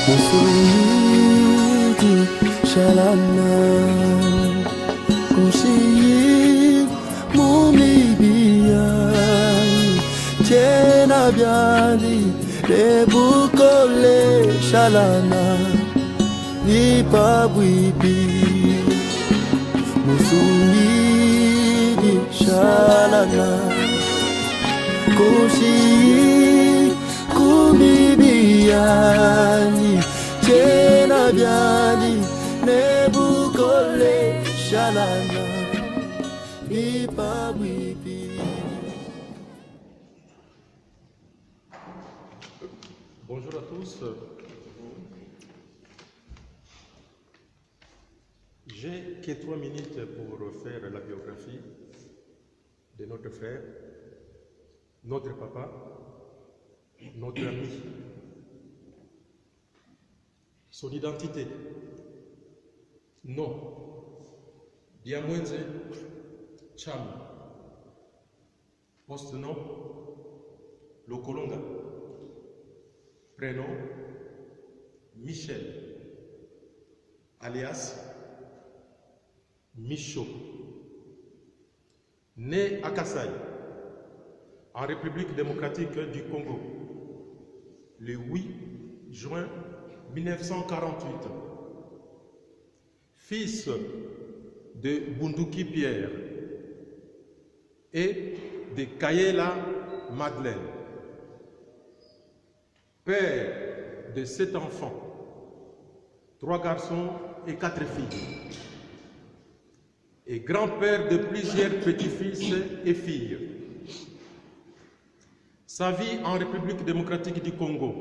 Musuyidi shalana Kushi mumibiyai Tena byali Lebukole shalana Nipabwibi Musuyidi shalana Kushi kumibiyani Tena byali Nebukole shalana Nipabwibi. Bonjour à tous. J'ai que 3 minutes pour faire la biographie de notre frère, notre papa, notre ami. Son identité. Nom. Diamwenze Cham. Post-nom. Lokolonga. Prénom. Michel. Alias Michaud. Né à Kasaï, en République démocratique du Congo, le 8 juin 1948. Fils de Bunduki Pierre et de Kayela Madeleine. Père de 7 enfants, 3 garçons et 4 filles. Et grand-père de plusieurs petits-fils et filles. Sa vie en République démocratique du Congo.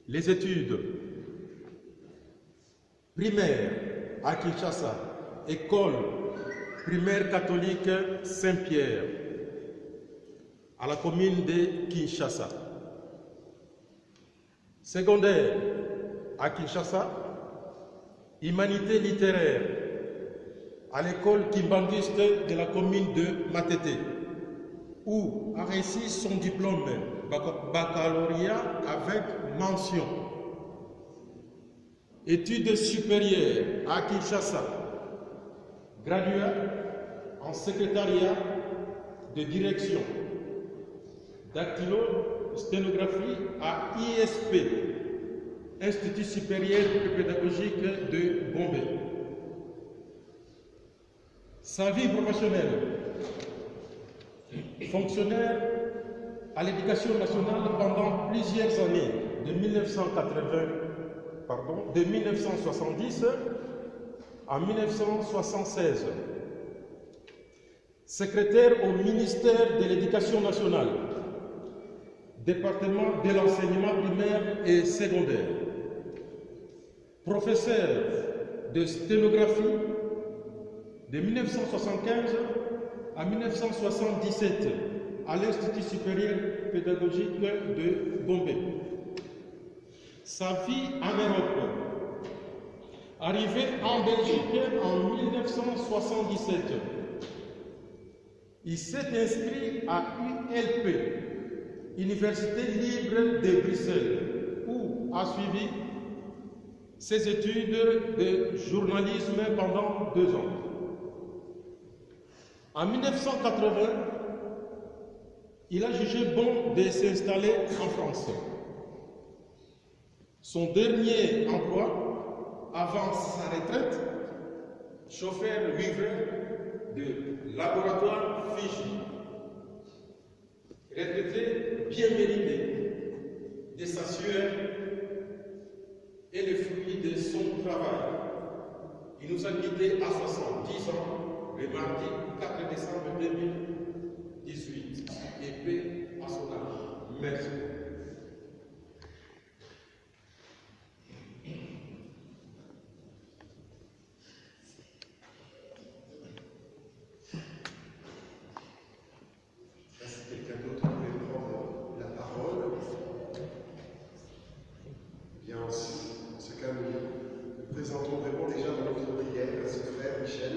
Les études primaires à Kinshasa, école primaire catholique Saint-Pierre, à la commune de Kinshasa. Secondaire à Kinshasa, humanité littéraire à l'école kimbanguiste de la commune de Matete, où a réussi son diplôme baccalauréat avec mention. Études supérieures à Kinshasa, graduat en secrétariat de direction, dactylo-sténographie à ISP, Institut supérieur pédagogique de Bombay. Sa vie professionnelle, fonctionnaire à l'éducation nationale pendant plusieurs années, de 1970 à 1976. Secrétaire au ministère de l'Éducation nationale, département de l'enseignement primaire et secondaire. Professeur de sténographie de 1975 à 1977 à l'Institut supérieur pédagogique de Bombay. Sa vie en Europe. Arrivé en Belgique en 1977. Il s'est inscrit à ULP, Université libre de Bruxelles, où a suivi ses études de journalisme pendant 2 ans. En 1980, il a jugé bon de s'installer en France. Son dernier emploi, avant sa retraite, chauffeur-livreur de laboratoire Fiji, retraité bien mérité de sa sueur et le fruit de son travail. Il nous a quittés à 70 ans le mardi 4 décembre 2018 et paix à son âme. Merci. Est-ce que quelqu'un d'autre voulait prendre la parole? Bien, en ce cas, nous présentons vraiment déjà dans notre prière à ce frère Michel.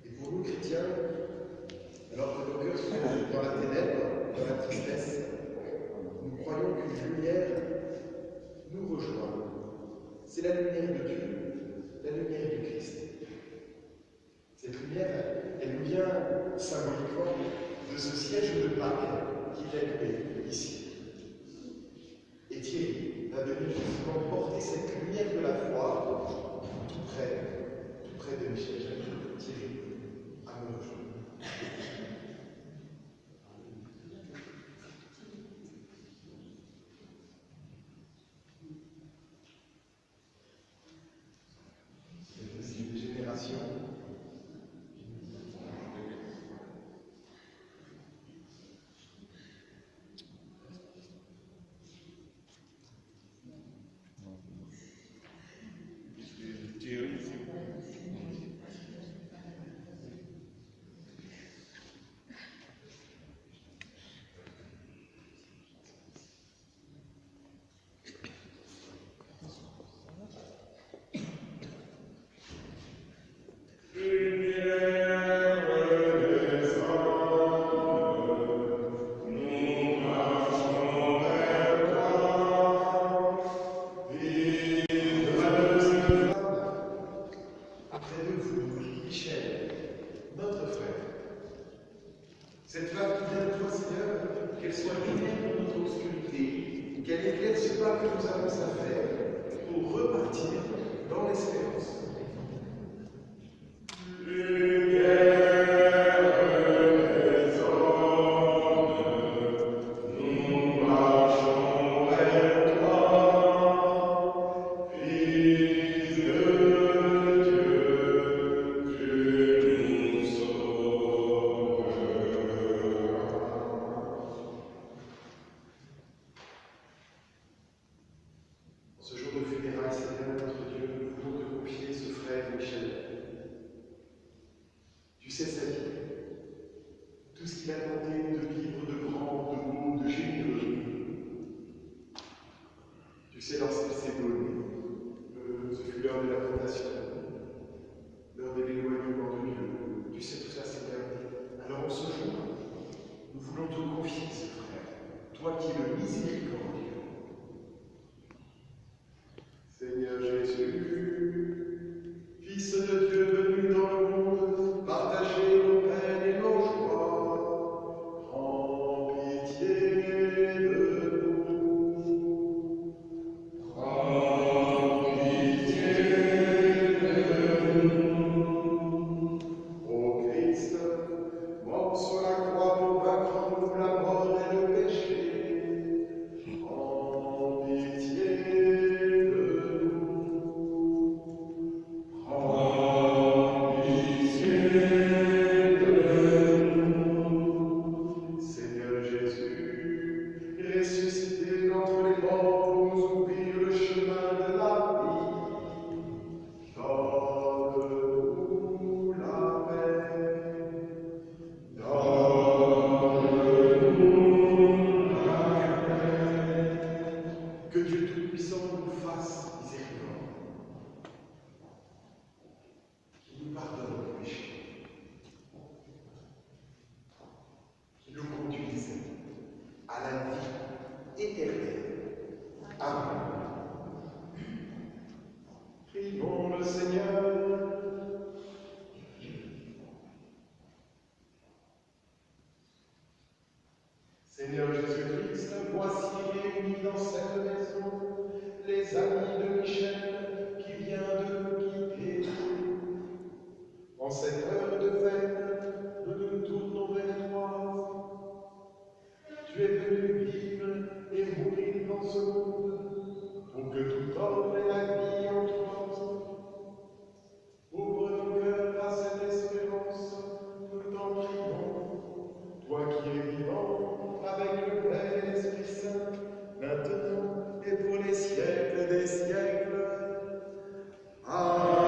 Et pour nous, chrétiens, alors que nos cœurs sont dans la ténèbre, dans la tristesse, nous croyons qu'une lumière C'est la lumière de Dieu, la lumière du Christ. Cette lumière, elle nous vient symboliquement de ce siège de Pâques qu'il a loué ici. Et Thierry va venir justement porter cette lumière de la foi tout près de Michel. J'invite Thierry à me rejoindre. Cette flamme qui vient de toi, Seigneur, qu'elle soit lumière dans notre obscurité, qu'elle éclaire ce pas que nous avons à faire pour repartir dans l'espérance. Seigneur Jésus-Christ, voici réunis dans cette maison les amis de Michel qui vient de nous quitter. En cette heure de peine, nous nous tournons vers toi. Tu es venu vivre et mourir dans ce monde pour que tout homme ait la vie en toi. Ouvre nos cœurs à cette espérance, nous t'en prions, toi qui es vivant avec le Père et l'Esprit Saint, maintenant et pour les siècles des siècles. Amen.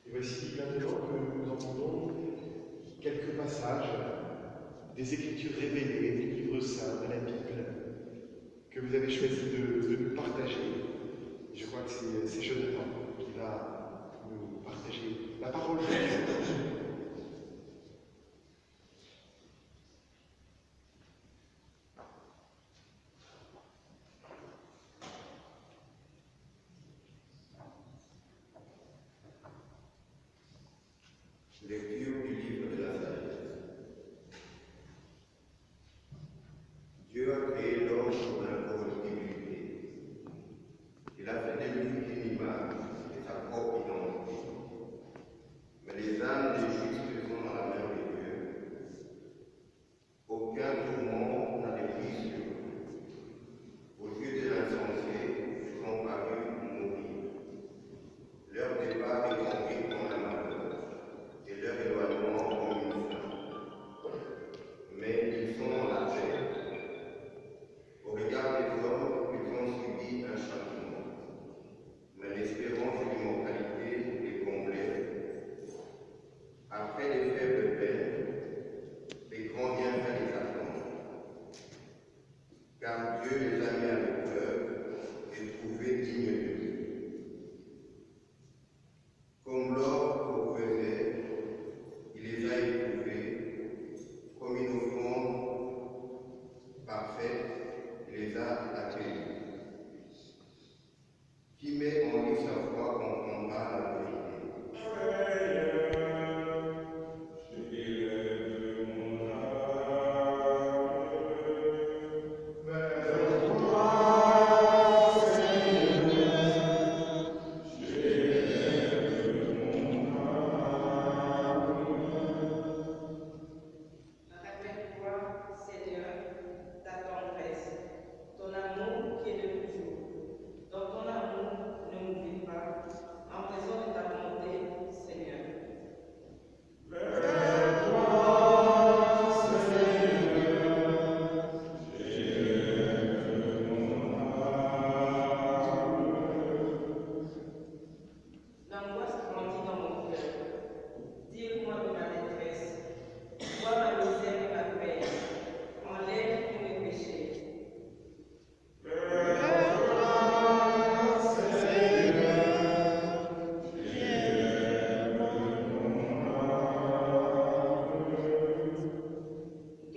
Et voici maintenant que nous entendons quelques passages des Écritures révélées, des livres saints de la Bible, que vous avez choisi de nous partager. Je crois que c'est Jonathan qui va nous partager la parole de Dieu.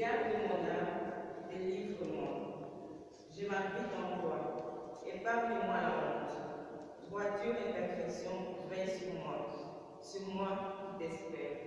Garde mon âme, délivre-moi. Je m'habite en toi. Épargne-moi la honte. Droiture et perfection veillent sur moi. Sur moi qui t'espère.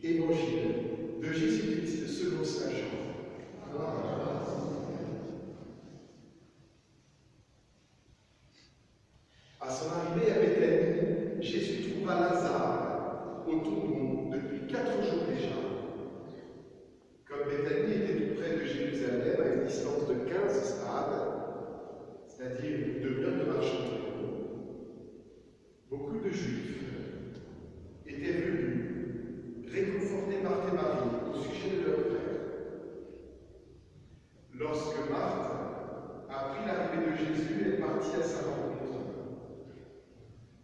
Évangile de Jésus-Christ selon saint Jean. À son arrivée à Béthanie, Jésus trouva Lazare au tombeau depuis 4 jours déjà. Comme Béthanie était tout près de Jérusalem, à une distance de 15 stades, c'est-à-dire une demi-heure de marche environ, beaucoup de Juifs étaient venus réconfortés Marthe et Marie au sujet de leur frère. Lorsque Marthe apprit l'arrivée de Jésus, elle partit à sa rencontre,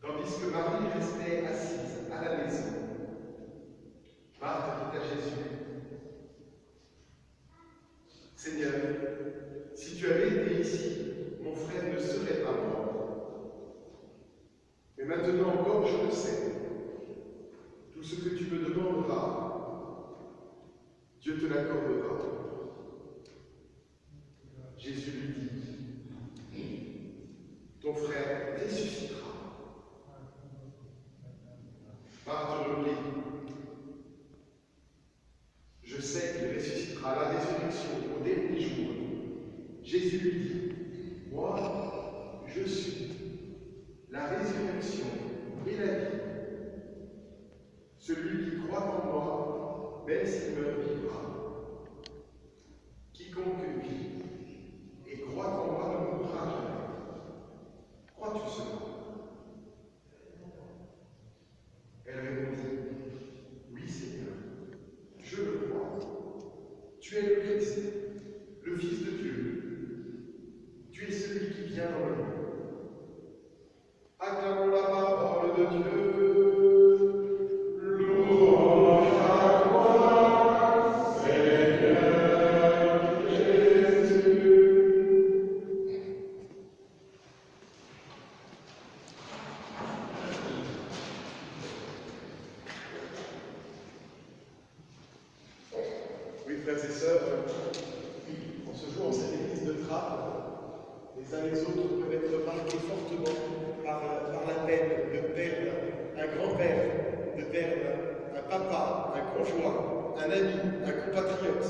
tandis que Marie restait assise à la maison. Marthe dit à Jésus: Seigneur, si tu avais été ici, mon frère ne serait pas mort. Mais maintenant encore, je le sais. Tout ce que tu me demanderas, Dieu te l'accordera. Jésus lui dit: ton frère ressuscitera. Marthe reprit: je sais qu'il ressuscitera à la résurrection au dernier jour. Jésus lui dit: moi, je suis la résurrection et la vie. Celui qui croit en moi, même s'il meurt, vivra. Quiconque vit et croit en moi ne mourra jamais. Crois-tu cela? Elle répondit: oui, Seigneur, je le crois. Tu es le Christ, le Fils de Dieu. Tu es celui qui vient dans le monde. Acclamons la parole de Dieu. Frères et sœurs, en ce jour, en cette église de Trappes, les uns les autres peuvent être marqués fortement par la peine de perdre un grand-père, de perdre un papa, un conjoint, un ami, un compatriote,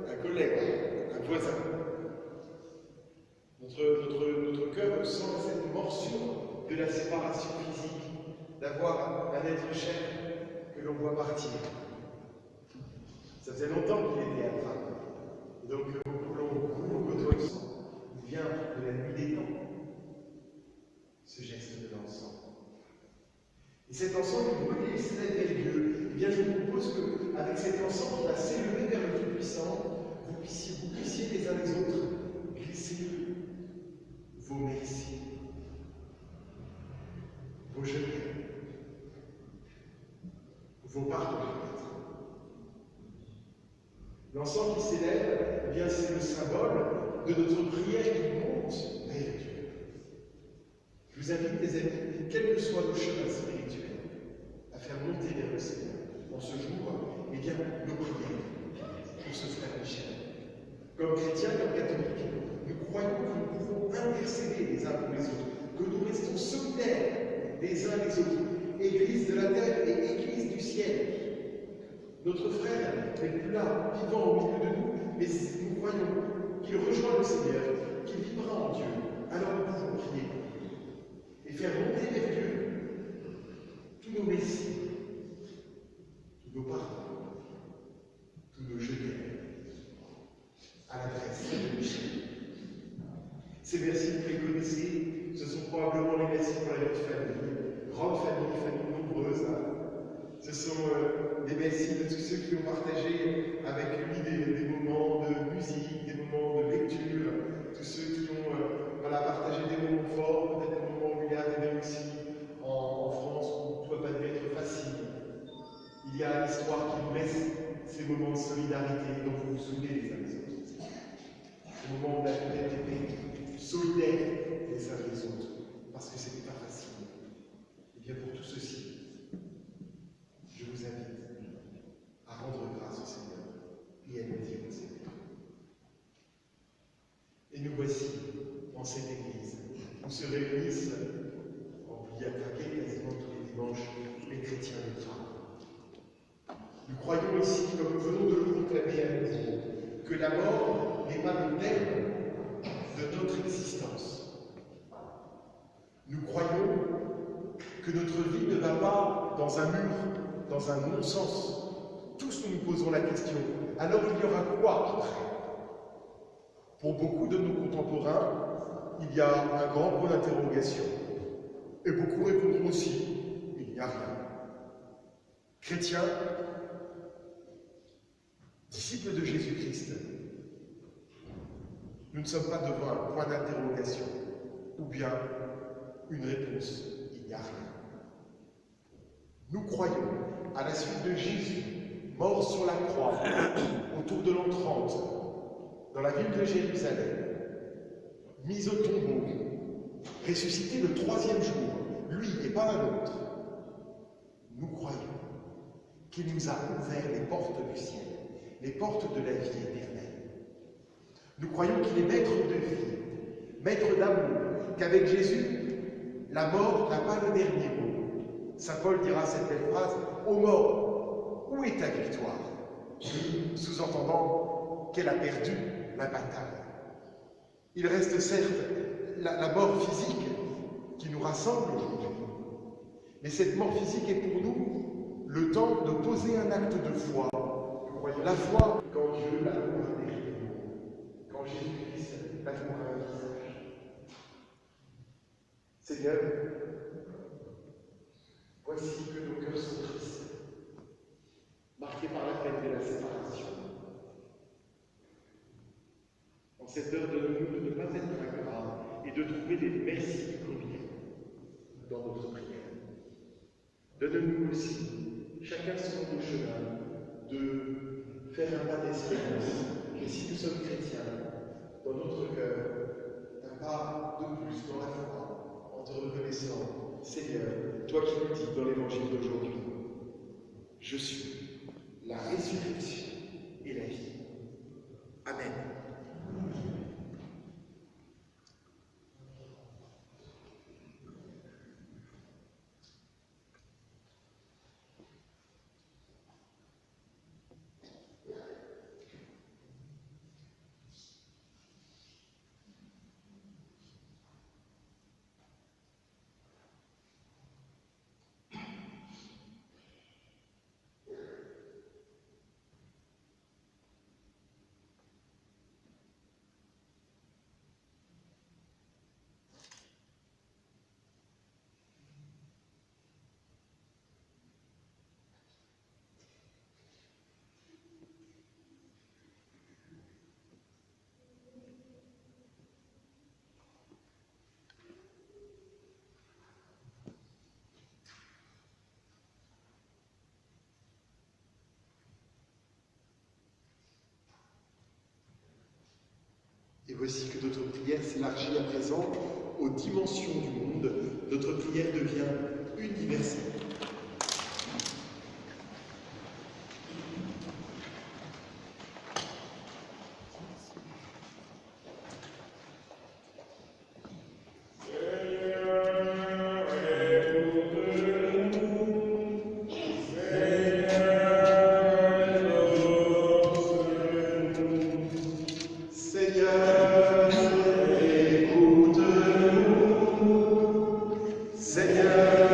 un collègue, un voisin. Notre cœur ressent cette morsure de la séparation physique, d'avoir un être cher que l'on voit partir. Ça faisait longtemps qu'il était à Trappes. Donc, l'on côtoie le sang. Il vient de la nuit des temps, ce geste de l'encens. Et cet encens, il brûle et s'élève vers Dieu. Eh bien, je vous propose qu'avec cet encens qui va s'élever vers le Tout-Puissant, vous puissiez les uns les autres glisser vos merci, vos jeûnes, vos pardons. L'encens qui s'élève, eh bien, c'est le symbole de notre prière qui monte vers Dieu. Je vous invite, mes amis, quels que soient nos chemins spirituels, à faire monter vers le Seigneur. En ce jour, eh bien, nos prières pour ce frère Michel. Comme chrétiens, comme catholiques, nous croyons que nous pouvons intercéder les uns pour les autres, que nous restons solidaires les uns les autres, Église de la terre et Église du ciel. Notre frère n'est plus là, vivant au milieu de nous, mais nous croyons qu'il rejoint le Seigneur, qu'il vivra en Dieu. Alors nous pouvons prier et faire monter vers Dieu versets, vous les connaissez, ce sont probablement les versets pour la vie de famille, grande famille, famille nombreuse. Ce sont des versets de tous ceux qui ont partagé avec lui des moments de musique, des moments de lecture, tous ceux qui ont partagé des moments forts, peut-être des moments où il est arrivé aussi en France où tout n'a pas dû être facile. Il y a l'histoire qui nous laisse ces moments de solidarité dont vous vous souvenez les uns les autres. Ces moments où on a été solidaires les uns les autres, parce que ce n'était pas facile. Et bien pour tout ceci, je vous invite à rendre grâce au Seigneur et à le dire au Seigneur. Et nous voici dans cette église où se réunissent, on peut y attaquer quasiment tous les dimanches, les chrétiens et les femmes. Nous croyons ici, comme nous venons de le proclamer à nouveau, que la mort n'est pas le terme de notre existence. Nous croyons que notre vie ne va pas dans un mur, dans un non-sens. Tous nous nous posons la question, alors il y aura quoi après? Pour beaucoup de nos contemporains, il y a un grand point d'interrogation. Et beaucoup répondront aussi, il n'y a rien. Chrétiens, disciples de Jésus-Christ, nous ne sommes pas devant un point d'interrogation ou bien une réponse, il n'y a rien. Nous croyons à la suite de Jésus, mort sur la croix, autour de l'an 30, dans la ville de Jérusalem, mis au tombeau, ressuscité le 3e jour, lui et pas un autre. Nous croyons qu'il nous a ouvert les portes du ciel, les portes de la vie éternelle. Nous croyons qu'il est maître de vie, maître d'amour, qu'avec Jésus, la mort n'a pas le dernier mot. Saint Paul dira cette belle phrase, « Ô mort, où est ta victoire ?» sous-entendant qu'elle a perdu la bataille. Il reste certes la mort physique qui nous rassemble aujourd'hui, mais cette mort physique est pour nous le temps de poser un acte de foi. La foi, quand Dieu l'amour a des rayons, quand Jésus-Christ l'amour a un visage. Seigneur, voici que nos cœurs sont tristes, marqués par la fête de la séparation. En cette heure, donne-nous de ne pas être ingrats et de trouver des merci qui conviennent dans notre prière. Donne-nous aussi, chacun sur notre chemin, de faire un pas d'espérance, que si nous sommes chrétiens, dans notre cœur, un pas de plus dans la foi, en te reconnaissant, Seigneur, toi qui nous dis dans l'évangile d'aujourd'hui, je suis la résurrection et la vie. Amen. Et voici que notre prière s'élargit à présent aux dimensions du monde. Notre prière devient universelle. Seigneur,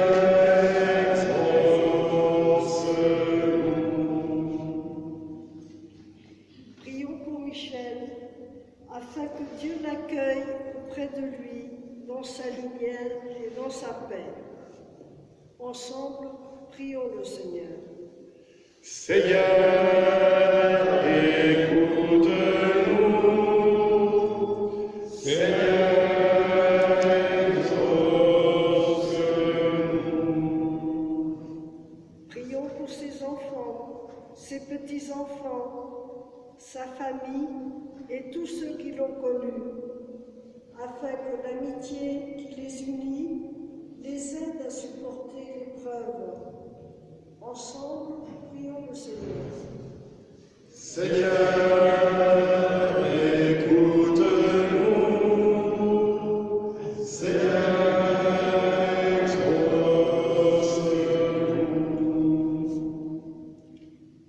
Ensemble, prions le Seigneur. Seigneur, écoute-nous. Seigneur, exauce-nous. Prions pour ses enfants, ses petits-enfants, sa famille et tous ceux qui l'ont connu, afin que l'amitié qui les unit les aide à supporter l'épreuve. Ensemble, prions le Seigneur. Seigneur, écoute-nous. Seigneur, exauce-nous.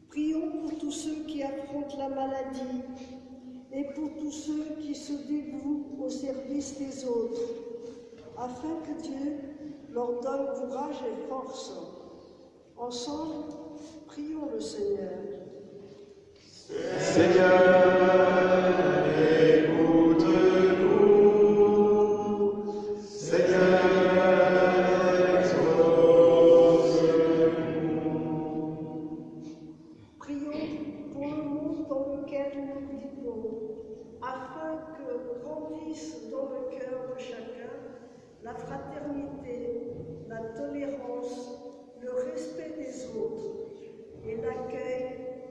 Prions pour tous ceux qui affrontent la maladie et pour tous ceux qui se dévouent au service des autres, afin que Dieu leur donne courage et force. Ensemble, prions le Seigneur. Seigneur, écoute-nous. Seigneur, exauce-nous. Prions pour le monde dans lequel nous vivons, afin que grandisse dans le cœur de chacun la fraternité, la tolérance, le respect des autres et l'accueil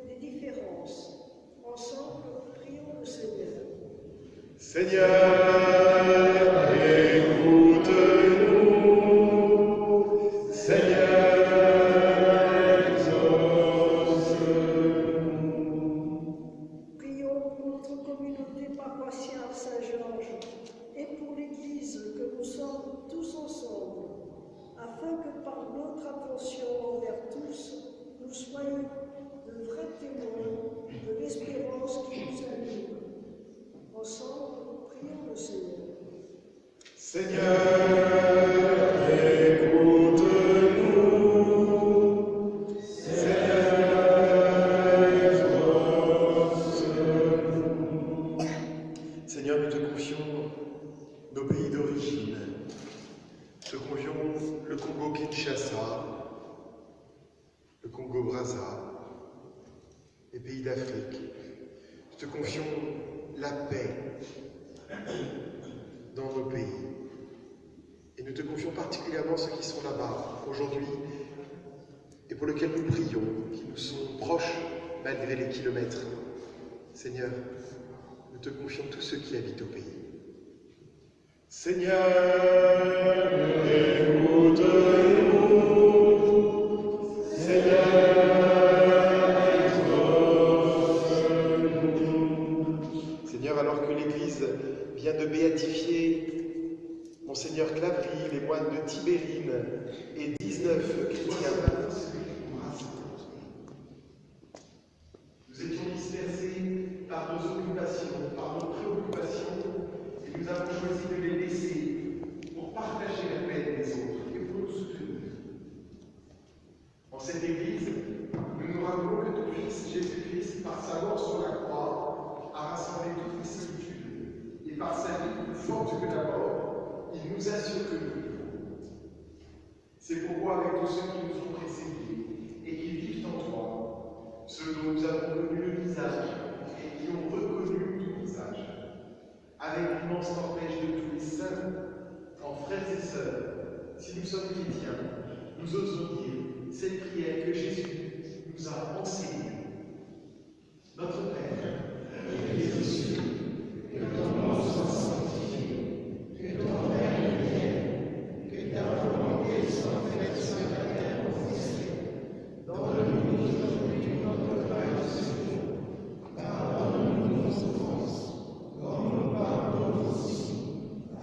des différences. Ensemble, prions le Seigneur. Seigneur, écoute-nous. Seigneur, exauce-nous. Prions pour notre communauté paroissiale Saint-Georges et pour l'Église que nous sommes tous ensemble, afin que par notre attention envers tous, nous soyons de vrais témoins de l'espérance qui nous anime. Ensemble, prions le Seigneur. Seigneur, écoute-nous. Seigneur, exauce-nous. Seigneur, nous te confions nos pays d'origine. Te confions le Congo-Kinshasa, le Congo-Brazza, les pays d'Afrique. Nous te confions la paix dans nos pays. Et nous te confions particulièrement ceux qui sont là-bas aujourd'hui et pour lesquels nous prions, qui nous sont proches malgré les kilomètres. Seigneur, nous te confions tous ceux qui habitent au pays. Seigneur, écoute-nous. Seigneur, exauce-nous. Seigneur, alors que l'Église vient de béatifier Monseigneur Clavry, les moines de Tibérine et 19 chrétiens, nous étions dispersés par nos occupations, par nos préoccupations, et nous avons choisi de les laisser pour partager la peine des autres et pour nous soutenir. En cette Église, nous nous rappelons que ton Fils Jésus-Christ, par sa mort sur la croix, a rassemblé toutes les solitudes, et par sa vie plus forte que la mort, il nous assure que nous vivons. C'est pourquoi, avec tous ceux qui nous ont précédés et qui vivent en toi, ceux dont nous avons connu le visage et qui ont reconnu ton visage, avec l'immense cortège de tous les saints, en frères et sœurs, si nous sommes chrétiens, nous osons dire cette prière que Jésus nous a enseignée. Notre Père, qui es aux cieux, que ton nom soit sanctifié, que ton règne vienne, que ta volonté soit faite sur la terre comme au ciel. Donne-nous aujourd'hui notre pain de ce jour. Pardonne-nous nos offenses, comme nous pardonnons aussi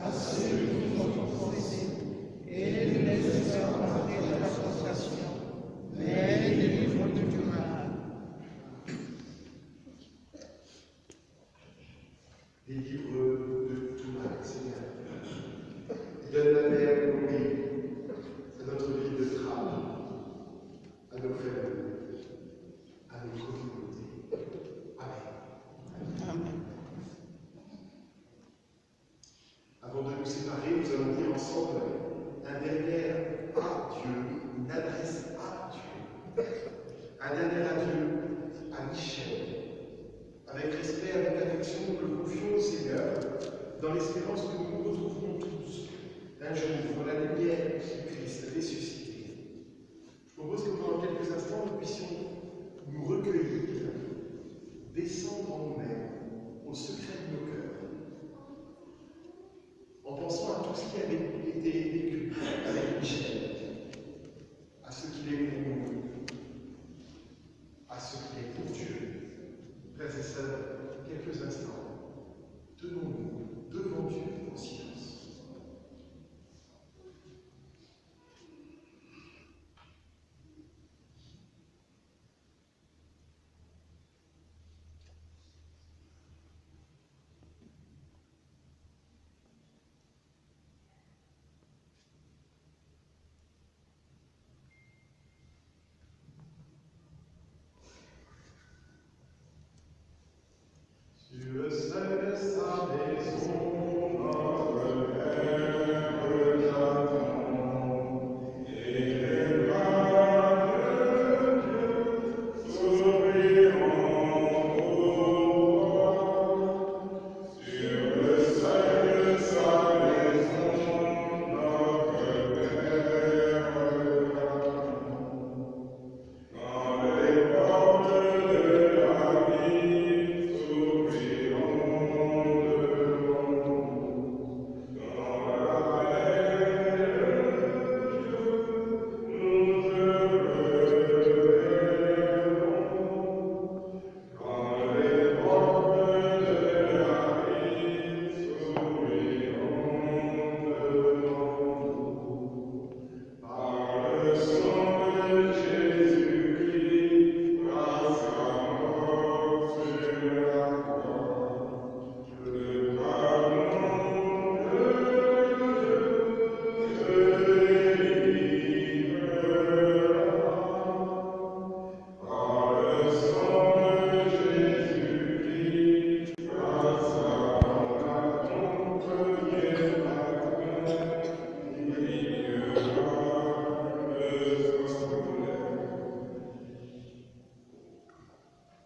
à ceux qui nous ont offensés. Et ne nous laisse pas entrer dans la tentation, mais délivre-nous du mal. Délivre de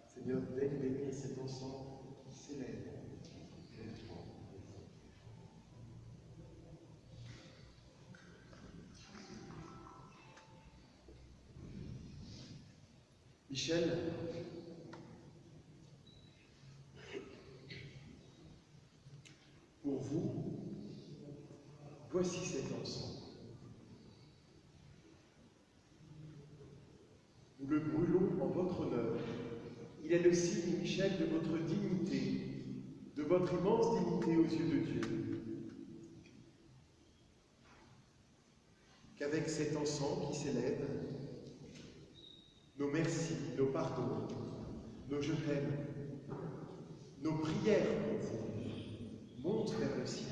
Seigneur, daigne bénir cet enfant qui s'élève. Michel, pour vous, voici cet encens. Nous le brûlons en votre honneur. Il est le signe, Michel, de votre dignité, de votre immense dignité aux yeux de Dieu. Qu'avec cet encens qui s'élève, nos merci, nos pardons, nos je t'aime, nos prières pour vous montent vers le ciel.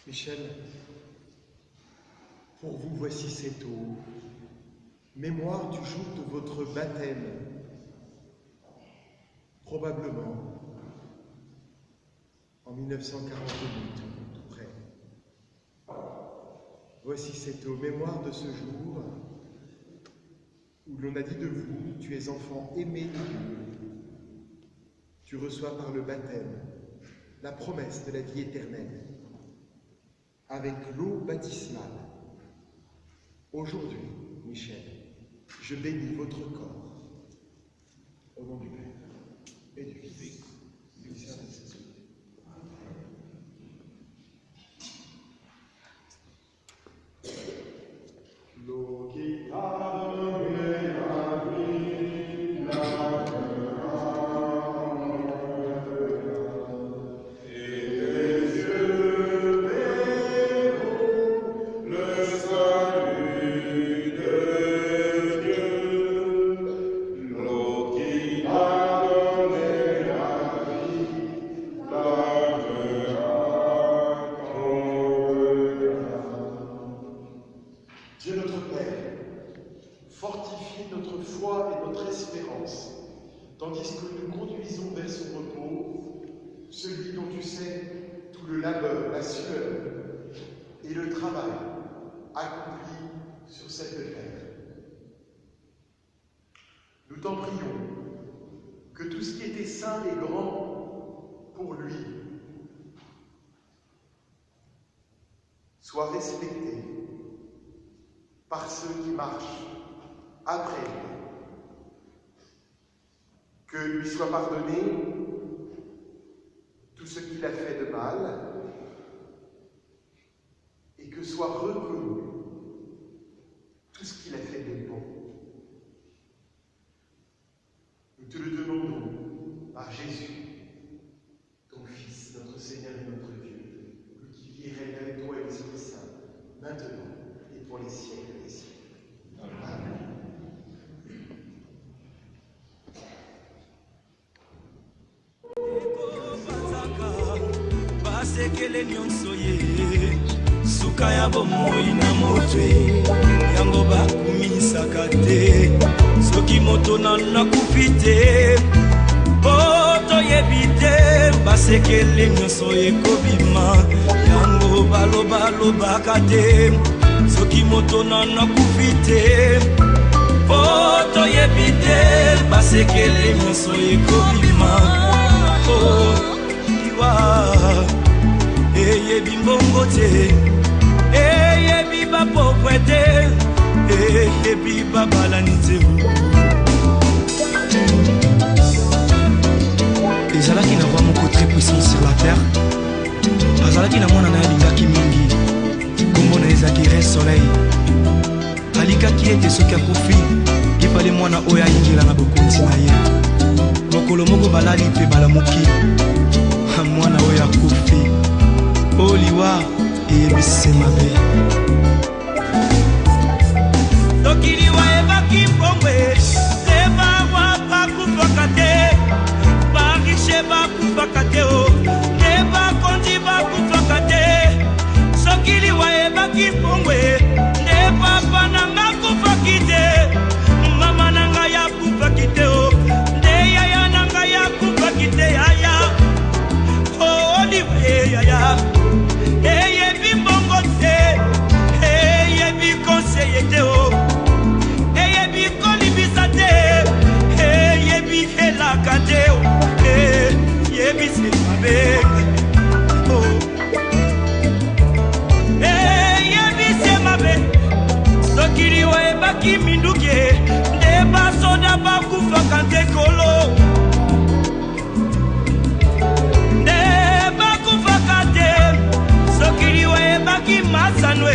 Michel, pour vous voici cette eau, mémoire du jour de votre baptême, probablement en 1948, tout près. Voici cette eau, mémoire de ce jour où l'on a dit de vous, tu es enfant aimé de Dieu. Tu reçois par le baptême la promesse de la vie éternelle. Avec l'eau baptismale. Aujourd'hui, Michel, je bénis votre corps. Au nom du Père et du Fils et du Saint-Esprit. L'eau qui a donné la vie, la Dieu notre Père, fortifie notre foi et notre espérance, tandis que nous conduisons vers son repos, celui dont tu sais tout le labeur, la sueur et le travail accomplis sur cette terre. Nous t'en prions que tout ce qui était saint et grand pour lui soit respecté par ceux qui marchent après lui. Que lui soit pardonné tout ce qu'il a fait de mal et que soit reconnu tout ce qu'il a fait de bon. Nous te le demandons par Jésus, ton Fils, notre Seigneur et notre Dieu, qui vit et règne avec toi et l'Esprit Saint, maintenant et pour les siècles des siècles. Amen. basekele nyonso ye suka ya bomoi na motwe yango bakumisaka moto nana kupite Poto yebite basekele nyonso ekobima yango baloba kate soki moto nana kupite Poto yebite basekele nyonso ekobima oh liwa eyebi mbongo te eyebi bapauvreté eyebi babalani te ezalaki na vraiment moko très puissant sur la terre azalaki na mwana na ye alingaki mingi kombo na ezalaki Ray Soleil alikaki ete soki akufi ifale mwana oyo ayingela na bokonzi na ye mokolo moko balali mpe balamuki mwana oyo akufi oliwa eyebisi mabe soki liwa ebaki mbongwe ebawa bakufaka te barishe bakufaka te o ebakonzi bakufaka te soki liwa ebaki mbongwe nde papa nanga kufaki te mama nanga yakufaki te o nde yaya nanga yakufaki te yaya oliwa yaya eyebi mbongo te eyebi konseye te o eyebi kolibisa te eyebi helaka te o eyebi semabe eyebi semabe soki liwa ebaki minduki nde basoda bakufaka nte kolo nde bakufaka te soki liwa ebaki masano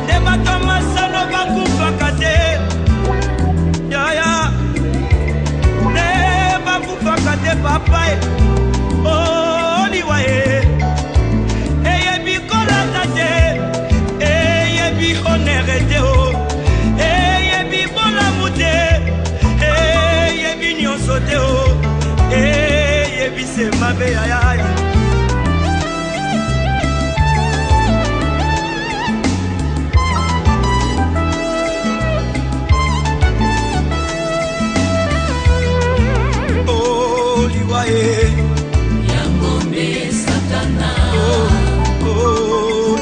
nde bato masano bakufaka te yaya nde bakufaka te papa oliwa eyebi kolata te eyebi honere te o eyebi bolamu te eyebi nyonso te o eyebi semabe yaya Yangombe Satana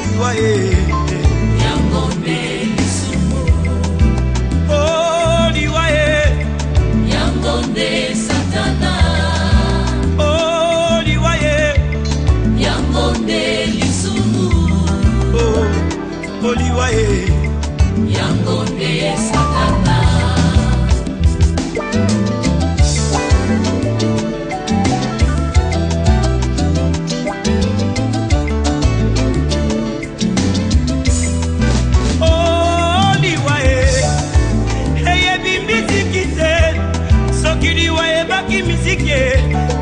liwaye Yangombe Lisumu liwaye Yangombe Satana liwaye Yangombe Lisumu liwaye Yangombe Satana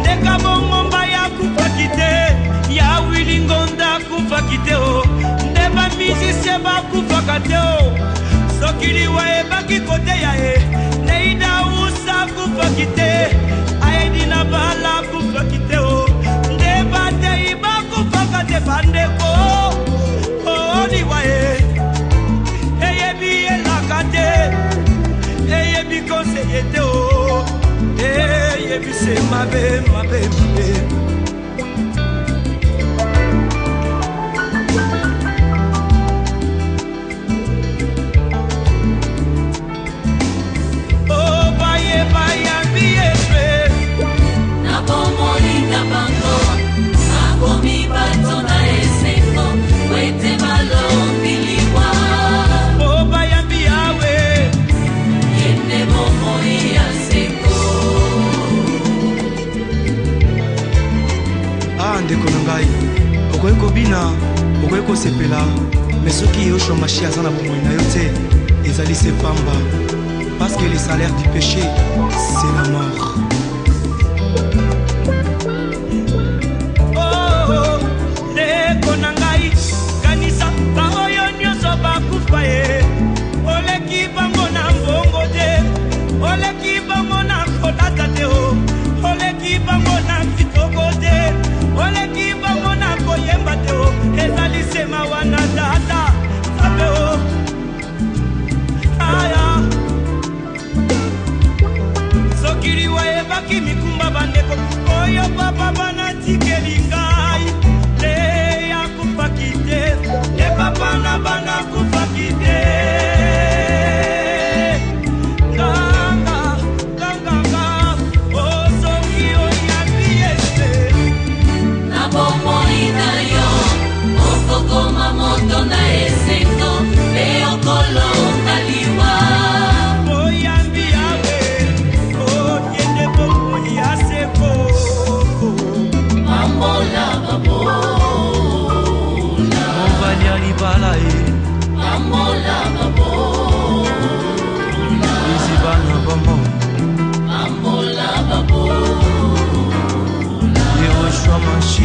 ndeka bongomba ya kufaki te ya wilingonda kufaki te o nde bamizisie bakufaka te o soki liwa ebaki kote ya ye neida usa kufaki te aedi na bala kufaki te o nde batei bakufaka te bandeko liwa eyebi elaka te eyebi konseye te o eyebi se mabe mabe mabe baye bayambi efe na bomoi na bango akomi bato na esengo wete balombi liwa bayambi yawe yende bomoi ya sengo ndeko na ngai okoki kobina okoki kosepela me soki yoshomashie aza na bomoi na yo te ezali se pamba parce que le salaire du péché c'est la mort ndeko na ngai kanisa baoyo nyonso bakufa ye oleki bango na mbongo te oleki bango na kolata te o oleki bango na kitoko te oleki bango na koyemba te o ezali sema wana tata sabe o aya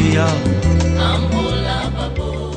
vieillard. Ambola babo.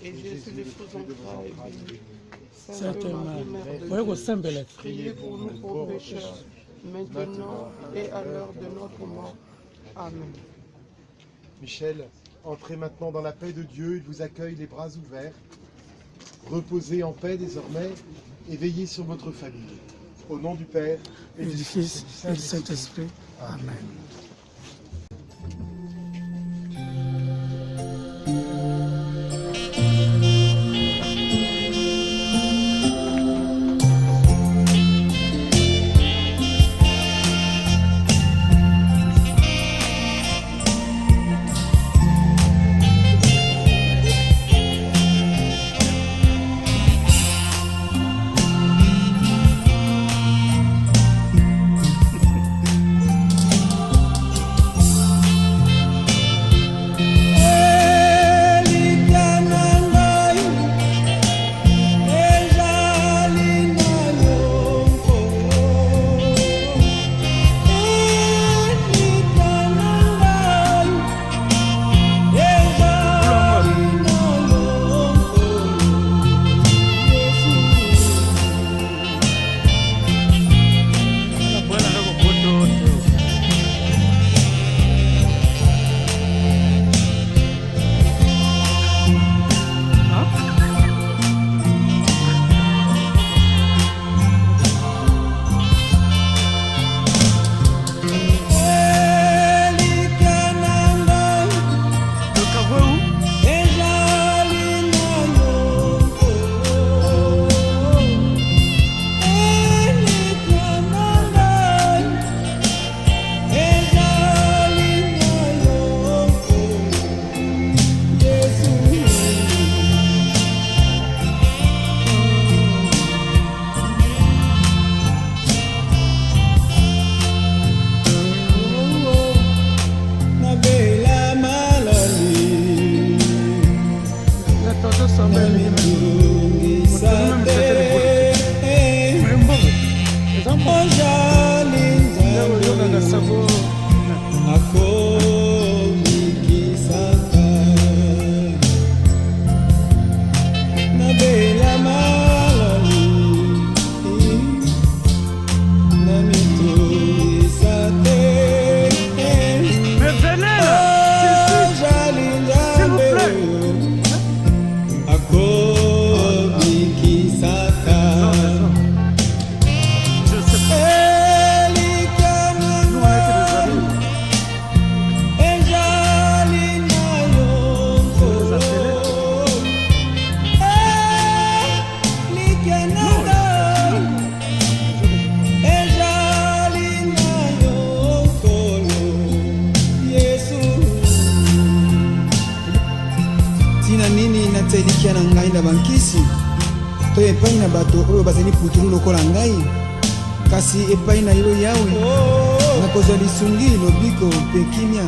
et Jésus le fruit de vos entrailles béni. Sainte Marie, priez pour nous pauvres pécheurs, maintenant et à l'heure de notre mort. Amen. Michel, entrez maintenant dans la paix de Dieu, il vous accueille les bras ouverts. Reposez en paix désormais et veillez sur votre famille. Au nom du Père et du Fils et du Saint-Esprit. Amen. elikya na ngai na bankisi to epai na bato oyo bazali putulu lokola ngai, kasi epai na yo Yawe nakozwa lisungi, lobiko mpe kimia,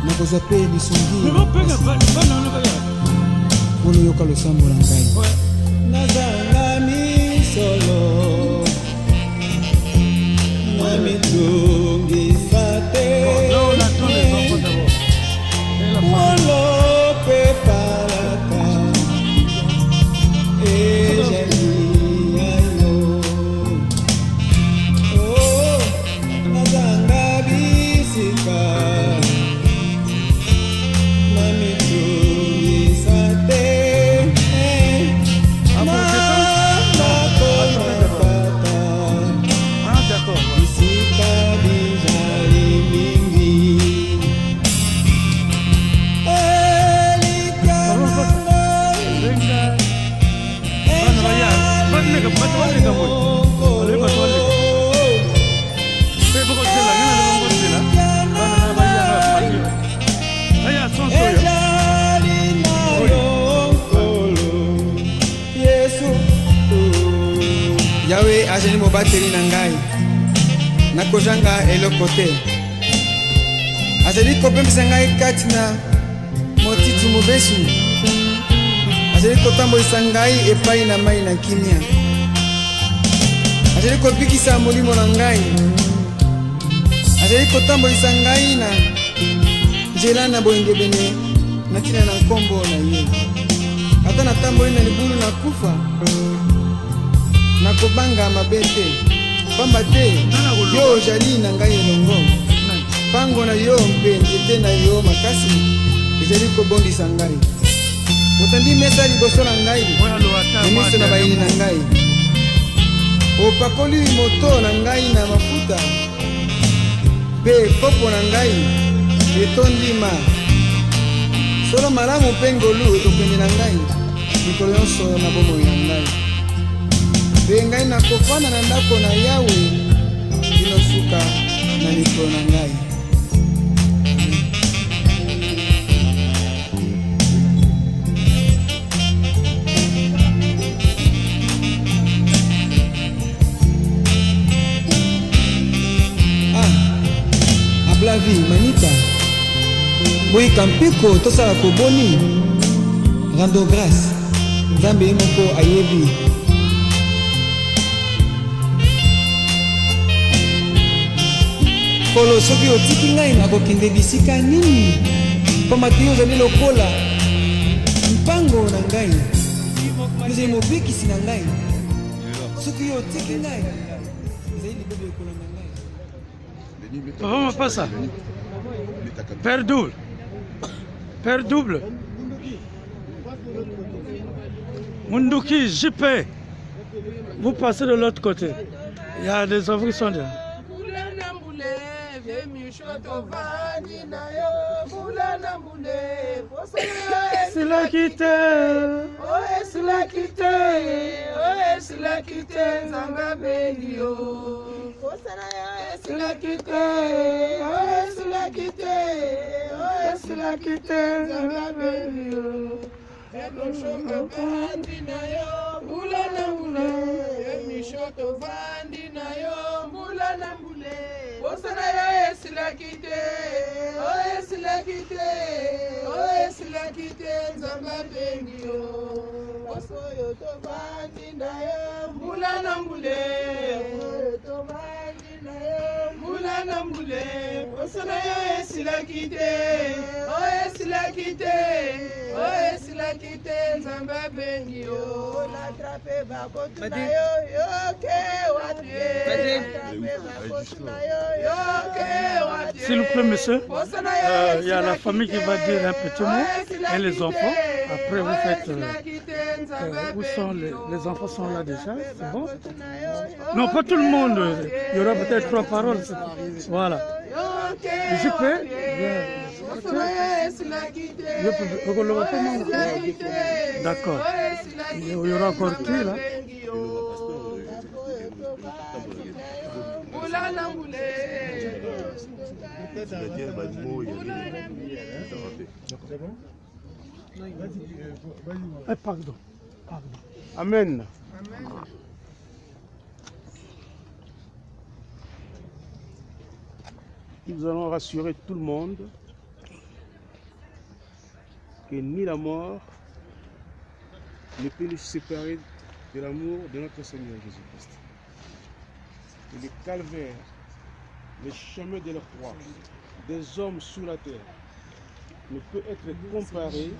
nakozwa mpe lisungi mpona yoka losambo na ngai. Nazanga misolo na mitungisa te molo pe palaka ejali ayo. Oh, nazanga bisika na mitungisa te bisika bijali mingi. Yawe azali mobateli na ngai, nakozanga eloko te. Azali kopemisa ngai kati na motiti mobesu, azali kotambolisa ngai epai na mai na kimia, azali kobikisa molimo na ngai, azali kotambolisa ngai na nzela na boyengebene natina na nkombo na ye ata natamboli na libulu nakufa nakobanga mabe te pamba te yo ozali na ngai elongo mpango na yo mpe nzete na yo makasi ezali kobondisa ngai otandi mesa liboso na ngai na miso na bayini na ngai opakoli moto na ngai na mafuta mpe kopo na ngai etondima solo malamu mpe ngolu etokende na ngai mikolo nyonso na bomoi na ngai mpe ngai nakofanda na ndako na yawe bino suka na mikolo na ngai. Ablavi manita boyika mpiko tosala koboni rando grâce nzambe ye moko ayebi kolo soki otiki ngai nakokende bisika nini pamba te ozali lokola mpango na ngai ozali mobikisi na ngai soki otiki ngai ezali libobo ekola na ngai. Comment pas ça? Père double. Père double. Munduki, JP. Vous passez de l'autre côté. Il y a des enfants qui sont là. C'est la quitté. Oh, c'est la quitté. Oh, c'est la quitté. Zanga Benio. C'est la quitté. Oh, c'est la quitté. Oh, c'est la quitté. Zanga Benio. S'il vous plaît, monsieur, il y a la famille qui va dire un petit mot et les enfants. Après, vous faites... où sont les enfants sont là déjà, c'est bon? Non, pas tout le monde. Il y aura peut-être 3 paroles. Voilà. Je peux? D'accord. Il y aura encore qui là? Pardon. Amen. Nous allons rassurer tout le monde que ni la mort ne peut nous séparer de l'amour de notre Seigneur Jésus-Christ. Et le calvaire, le chemin de la croix des hommes sur la terre ne peut être comparé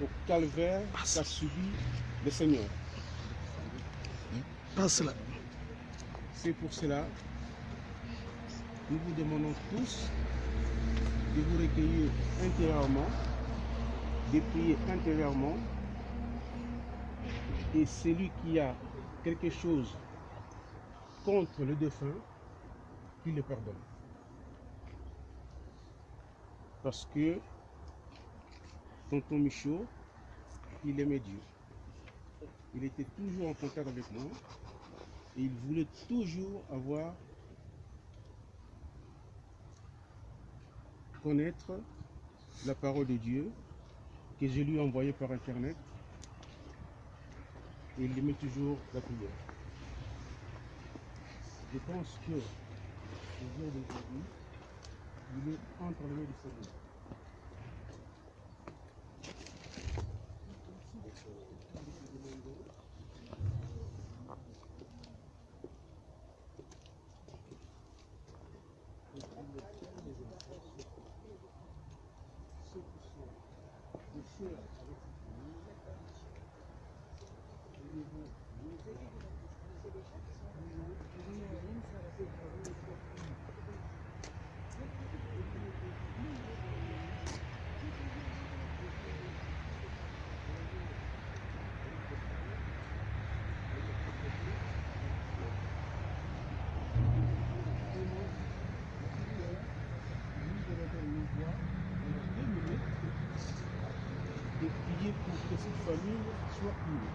au calvaire qu'a subi le Seigneur. C'est pour cela nous vous demandons tous de vous recueillir intérieurement, de prier intérieurement, et celui qui a quelque chose contre le défunt, qu'il le pardonne. Parce que tonton Michaud, il aimait Dieu. Il était toujours en contact avec moi et il voulait toujours connaître la parole de Dieu que je lui ai envoyée par internet, et il aimait toujours la prière. Je pense que le jour d'aujourd'hui, il est entre les mains du Seigneur. de prier pour que cette famille soit unie.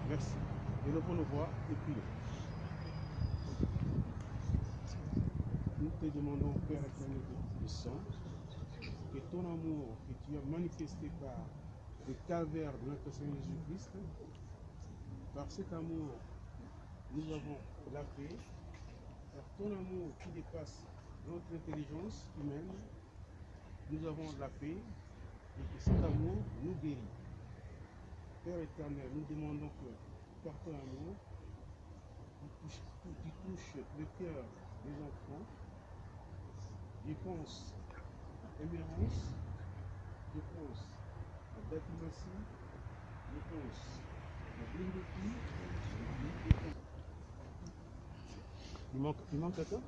Merci. Et levons nos voix et prions. Nous te demandons, Père éternel du sang, que ton amour que tu as manifesté par le calvaire de notre Seigneur Jésus-Christ, par cet amour, nous avons la paix, par ton amour qui dépasse notre intelligence humaine, nous avons la paix et que cet amour nous guérit. Père éternel, nous demandons que par ton amour, tu touches le cœur des enfants. Je pense à Émérance, je pense à Batimassi, je pense à Blindoki. Il manque quelqu'un?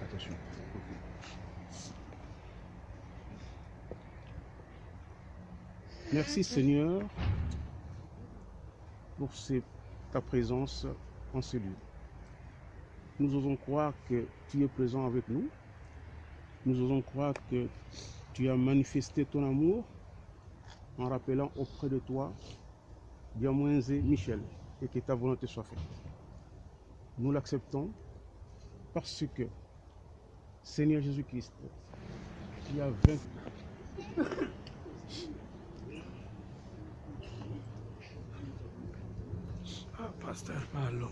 Attention. Merci Seigneur pour ta présence en ce lieu. Nous osons croire que tu es présent avec nous. Nous osons croire que tu as manifesté ton amour en rappelant auprès de toi Diamoinzé Michel et que ta volonté soit faite. Nous l'acceptons parce que Seigneur Jésus-Christ, qui a vaincu. Pasteur, alors.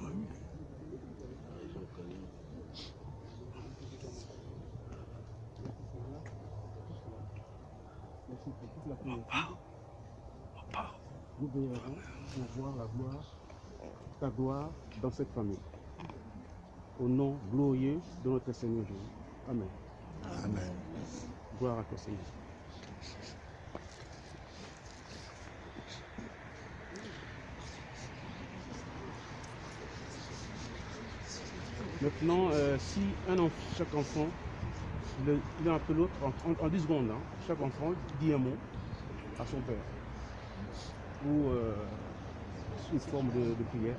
Merci pour toute la plénitude. Nous veillerons pour voir la gloire, ta gloire dans cette famille. Au nom glorieux de notre Seigneur Jésus. Amen. Amen. Gloire à toi, Seigneur. Maintenant, si chaque enfant, l'un après l'autre, en 10 secondes, hein, chaque enfant dit un mot à son père, ou sous une forme de prière.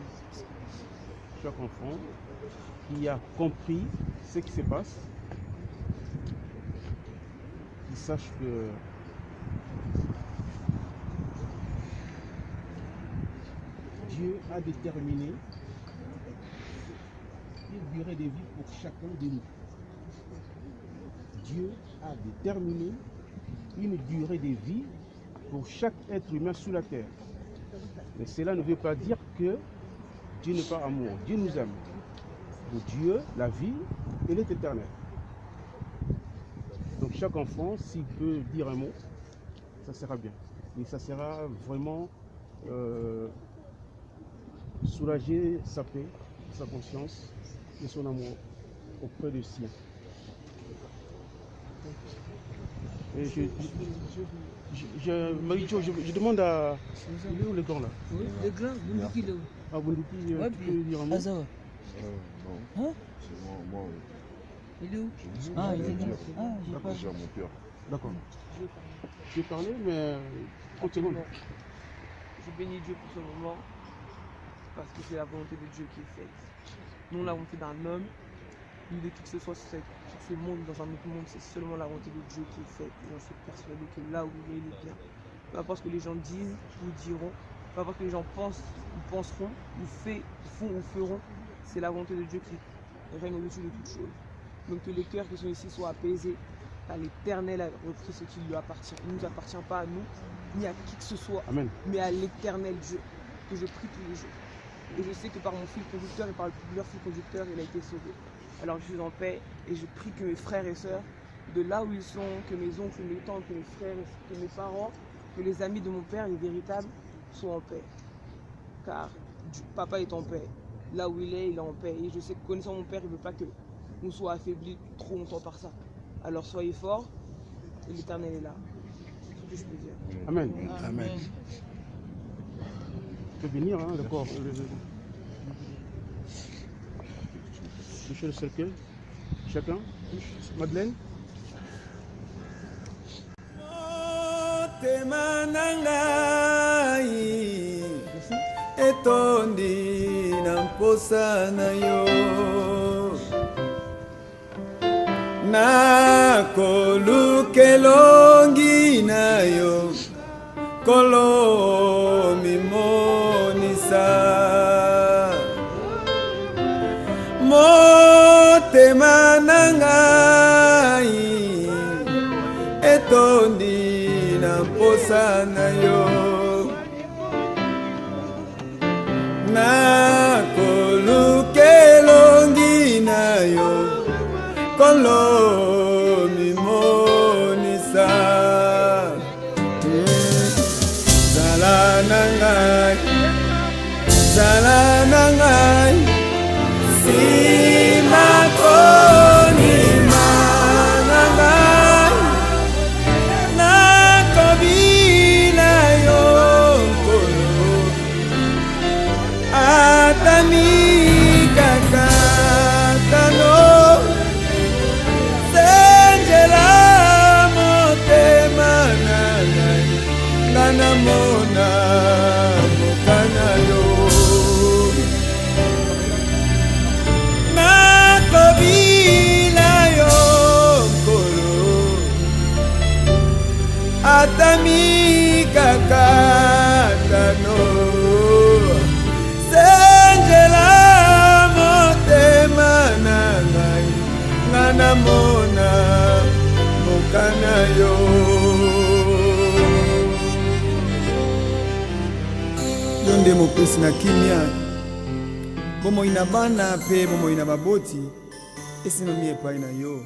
Chaque enfant qui a compris ce qui se passe, qui sache que Dieu a déterminé une durée de vie pour chacun de nous. Dieu a déterminé une durée de vie pour chaque être humain sur la terre. Mais cela ne veut pas dire que Dieu n'est pas amour. Dieu nous aime. Pour Dieu, la vie, elle est éternelle. Donc chaque enfant, s'il peut dire un mot, ça sera bien. Et ça sera vraiment soulager sa paix, sa conscience et son amour auprès du sien. Et je demande à... Il est où le grand là? Oui, le grand, Bunduki là. Ah, Bunduki, ouais, tu peux dire un mot? Ah, ça va. Non, Hein? c'est moi. Il est où? Je Ah, il est là. Ah, j'ai là. pas. J'ai mon cœur. D'accord. Je vais parler, mais 30 secondes. Je bénis Dieu pour ce moment, parce que c'est la volonté de Dieu qui est faite. Non la volonté d'un homme, ni de qui que ce soit sur ce monde, dans un autre monde, c'est seulement la volonté de Dieu qui est faite. Et on se persuade que là où il est bien. Peu importe ce que les gens disent ou diront, peu importe ce que les gens pensent ou penseront, ou font ou feront, c'est la volonté de Dieu qui règne au-dessus de toutes choses. Donc que les cœurs qui sont ici soient apaisés, car l'Éternel a repris ce qui lui appartient. Il ne nous appartient pas à nous, ni à qui que ce soit, Amen. mais à l'Éternel Dieu, que je prie tous les jours. Et je sais que par mon fil conducteur et par plusieurs fils conducteurs, il a été sauvé. Alors je suis en paix et je prie que mes frères et sœurs, de là où ils sont, que mes oncles, mes tantes, que mes frères, que mes parents, que les amis de mon père, les véritables, soient en paix. Car papa est en paix. Là où il est en paix. Et je sais que connaissant mon père, il ne veut pas que nous soyons affaiblis trop longtemps par ça. Alors soyez forts et l'Éternel est là. C'est tout ce que je peux dire. Amen. Amen. Tu peux venir, hein, d'accord. Touchez le cercle. Chacun. Madeleine. Motema na ngai etondi na mposa na yo nakoluka elongi na yo kolo mimonisa motema na ngai etondi na mposa na yo nakoluka elongi na yo kolo mimonisa zala na ngai simakondima na ngai nakobina yo nkolo atami kaka tano senjela motema na ngai nga namona mokana yo nakobina yo nkolo atami kaka tano senjela motema na ngai nga namona mokana yo yo nde mopesi na kimia bomoi na bana mpe bomoi na baboti esimami epai na yo